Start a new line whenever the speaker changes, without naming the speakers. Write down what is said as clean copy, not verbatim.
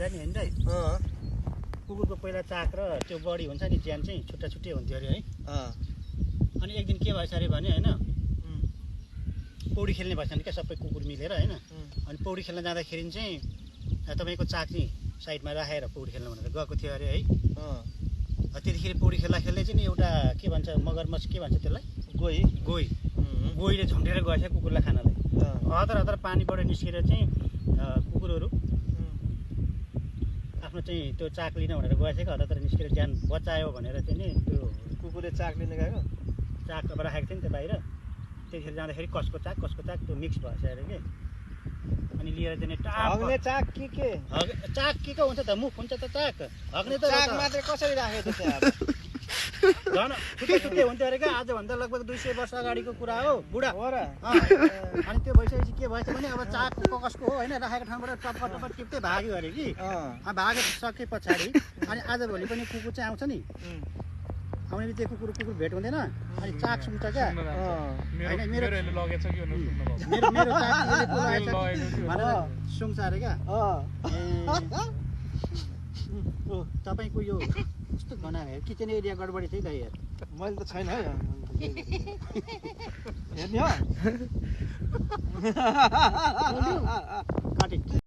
नि होइन दाइ कुकुरको पहिला चाक र त्यो बडी हुन्छ नि ज्यान चाहिँ छुट्टा छुट्टै हुन्थ्यो अरे है अनि एक दिन के भएछ अरे भने होइन पौडी खेल्ने भएछ नि क्या सबै कुकुर मिलेर होइन अनि पौडी खेल्न जाँदाखेरि चाहिँ तपाईँको चाक चाहिँ साइडमा राखेर पौडी खेल्न भनेर गएको थियो अरे है त्यतिखेर पौडी खेल्दा खेल्दै चाहिँ नि एउटा के भन्छ मगरमच्छ के भन्छ त्यसलाई गोहीले झम्टेर गएछ कुकुरलाई खानलाई हतार हतार पानीबाट निस्केर चाहिँ कुकुरहरू आफ्नो चाहिँ त्यो चाक लिन भनेर गएछ कि हतार निस्केर ज्यान बचायो भनेर चाहिँ नि त्यो
कुकुरले चाक लिन गएको
चाक अब राखेको थियो नि त बाहिर त्यतिखेर जाँदाखेरि कसको चाक त्यो मिक्स भएछ अरे कि अनि लिएर चाहिँ
हग्ने चाक के
चाक के को हुन्छ त मुख हुन्छ त चाक हग्ने त
चाक मात्रै कसरी राखेको थियो अब
झन् छुट्टै हुन्थ्यो अरे क्या आजभन्दा लगभग 200 वर्ष अगाडिको कुरा हो बुढा
हो र
अनि त्यो भइसकेपछि के भएछ भने अब चाक कसको हो होइन राखेको ठाउँबाट टप्प टिप्दै भाग्यो अरे कि भागिसके पछाडि अनि आजभोलि पनि कुकुर चाहिँ आउँछ नि आउने बित्तिकै कुकुर भेट हुँदैन अनि चाक सुन्छ क्या होइन मेरो चाक सुन्छ अरे क्या तपाईँको यो कस्तो गना किचन एरिया गडबडी चाहिँ दाइ यार
मैले त छैन है हेर्ने हो
काटेँ